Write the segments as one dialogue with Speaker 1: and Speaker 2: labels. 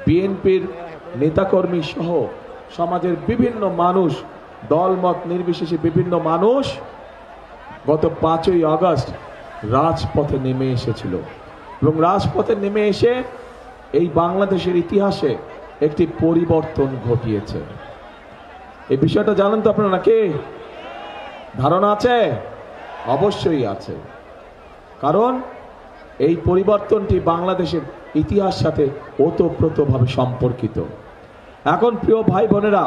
Speaker 1: বিএনপির নেতাকর্মী সহ সমাজের বিভিন্ন মানুষ, দলমত নির্বিশেষে বিভিন্ন মানুষ গত 5ই আগস্ট রাজপথে নেমে এসেছিল এবং রাজপথে নেমে এসে এই বাংলাদেশের ইতিহাসে একটি পরিবর্তন ঘটিয়েছে। এই বিষয়টা জানেন তো আপনারা? কে ধারণা আছে? অবশ্যই আছে, কারণ এই পরিবর্তনটি বাংলাদেশের ইতিহাস সাথে ওতপ্রোতভাবে সম্পর্কিত। এখন প্রিয় ভাই বোনেরা,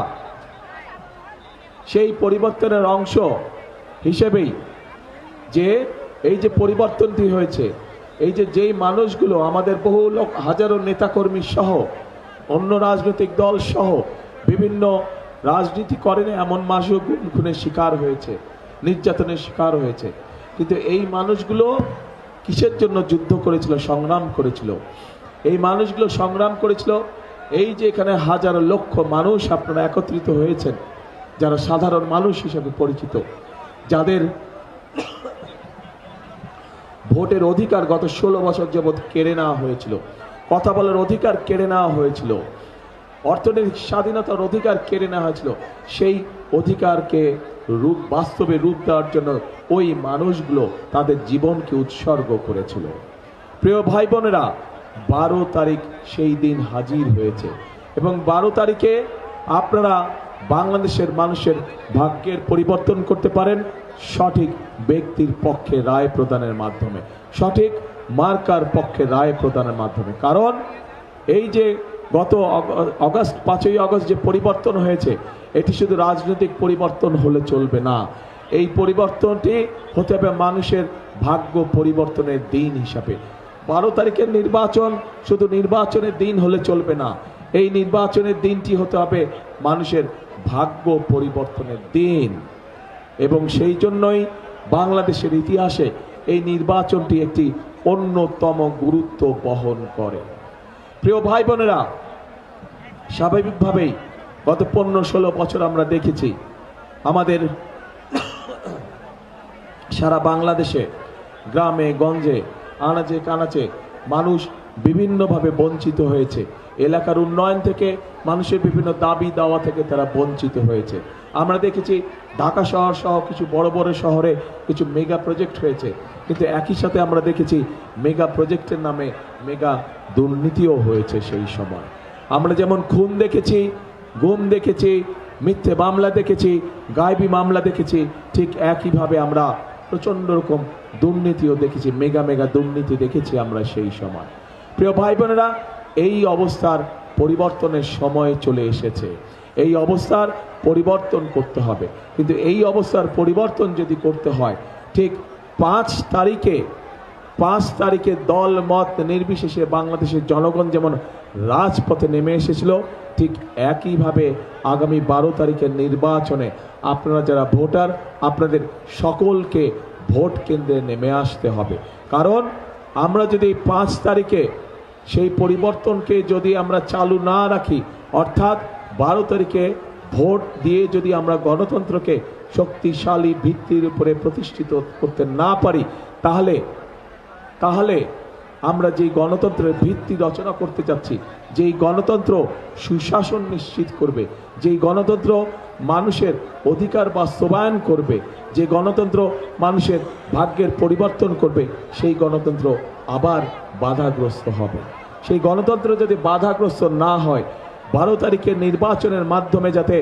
Speaker 1: সেই পরিবর্তনের অংশ হিসেবেই যে এই যে পরিবর্তনটি হয়েছে, এই যে যেই মানুষগুলো আমাদের বহু লোক, হাজারো নেতাকর্মী সহ অন্য রাজনৈতিক দল সহ বিভিন্ন রাজনীতি করেন এমন মানুষও খুনের শিকার হয়েছে, নির্যাতনের শিকার হয়েছে, কিন্তু এই মানুষগুলো কিসের জন্য যুদ্ধ করেছিল, সংগ্রাম করেছিল? এই মানুষগুলো সংগ্রাম করেছিল এই যে এখানে হাজারো লক্ষ মানুষ আপনারা একত্রিত হয়েছেন, যারা সাধারণ মানুষ হিসেবে পরিচিত, যাদের ভোটের অধিকার গত 16 বছর যাবৎ কেড়ে নেওয়া হয়েছিল, কথা বলার অধিকার কেড়ে নেওয়া হয়েছিল, অর্থনৈতিক স্বাধীনতার অধিকার কেড়ে নেওয়া হয়েছিল। সেই অধিকারকে বাস্তবে রূপ দেওয়ার জন্য ওই মানুষগুলো তাদের জীবনকে উৎসর্গ করেছিল। প্রিয় ভাই বোনেরা, 12 তারিখ সেই দিন হাজির হয়েছে এবং 12 তারিখে আপনারা বাংলাদেশের মানুষের ভাগ্যের পরিবর্তন করতে পারেন সঠিক ব্যক্তির পক্ষে রায় প্রদানের মাধ্যমে, সঠিক মার্কার পক্ষে রায় প্রদানের মাধ্যমে। কারণ এই যে গত 5ই আগস্ট যে পরিবর্তন হয়েছে, এটি শুধু রাজনৈতিক পরিবর্তন হলে চলবে না, এই পরিবর্তনটি হতে হবে মানুষের ভাগ্য পরিবর্তনের দিন হিসাবে। 12 তারিখের নির্বাচন শুধু নির্বাচনের দিন হলে চলবে না, এই নির্বাচনের দিনটি হতে হবে মানুষের ভাগ্য পরিবর্তনের দিন। এবং সেই জন্যই বাংলাদেশের ইতিহাসে এই নির্বাচনটি একটি অন্যতম গুরুত্ব বহন করে। প্রিয় ভাই বোনেরা, স্বাভাবিকভাবেই গত 15-16 বছর আমরা দেখেছি আমাদের সারা বাংলাদেশে গ্রামে গঞ্জে আনাচে কানাচে মানুষ বিভিন্নভাবে বঞ্চিত হয়েছে। এলাকার উন্নয়ন থেকে, মানুষের বিভিন্ন দাবি দাওয়া থেকে তারা বঞ্চিত হয়েছে। আমরা দেখেছি ঢাকা শহর সহ কিছু বড় বড় শহরে কিছু মেগা প্রজেক্ট হয়েছে, কিন্তু একই সাথে আমরা দেখেছি মেগা প্রজেক্টের নামে মেগা দুর্নীতিও হয়েছে। সেই সময় আমরা যেমন খুন দেখেছি, গুম দেখেছি, মিথ্যে মামলা দেখেছি, গায়েবী মামলা দেখেছি, ঠিক একইভাবে আমরা প্রচণ্ড রকম দুর্নীতিও দেখেছি, মেগা মেগা দুর্নীতি দেখেছি আমরা সেই সময়। প্রিয় ভাই বোনেরা, এই অবস্থার পরিবর্তনের সময় চলে এসেছে। এই অবস্থার পরিবর্তন করতে হবে, কিন্তু এই অবস্থার পরিবর্তন যদি করতে হয় ঠিক 5 তারিখে দল মত নির্বিশেষে বাংলাদেশের জনগণ যেমন রাজপথে নেমে এসেছিল, ঠিক একইভাবে আগামী 12 তারিখের নির্বাচনে আপনারা যারা ভোটার, আপনাদের সকলকে ভোট কেন্দ্রে নেমে আসতে হবে। কারণ আমরা যদি 5 তারিখে সেই পরিবর্তনকে যদি আমরা চালু না রাখি, অর্থাৎ 12 তারিখে ভোট দিয়ে যদি আমরা গণতন্ত্রকে শক্তিশালী ভিত্তির উপরে প্রতিষ্ঠিত করতে না পারি, তাহলে আমরা যেই গণতন্ত্রের ভিত্তি রচনা করতে যাচ্ছি, যেই গণতন্ত্র সুশাসন নিশ্চিত করবে, যেই গণতন্ত্র মানুষের অধিকার বাস্তবায়ন করবে, যে গণতন্ত্র মানুষের ভাগ্যের পরিবর্তন করবে, সেই গণতন্ত্র আবার বাধাগ্রস্ত হবে। সেই গণতন্ত্র যদি বাধাগ্রস্ত না হয়, 12 তারিখের নির্বাচনের মাধ্যমে যাতে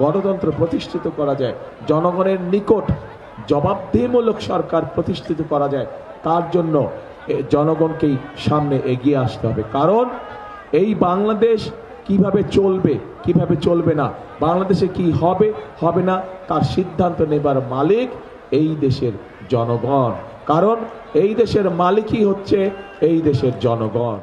Speaker 1: গণতন্ত্র প্রতিষ্ঠিত করা যায়, জনগণের নিকট জবাবদিহিমূলক সরকার প্রতিষ্ঠিত করা যায়, তার জন্য জনগণকেই সামনে এগিয়ে আসতে হবে। কারণ এই বাংলাদেশ কিভাবে চলবে, কিভাবে চলবে না, বাংলাদেশে কি হবে হবে না, তার সিদ্ধান্ত নেবার মালিক এই দেশের জনগণ। কারণ এই দেশের মালিকই হচ্ছে এই দেশের জনগণ।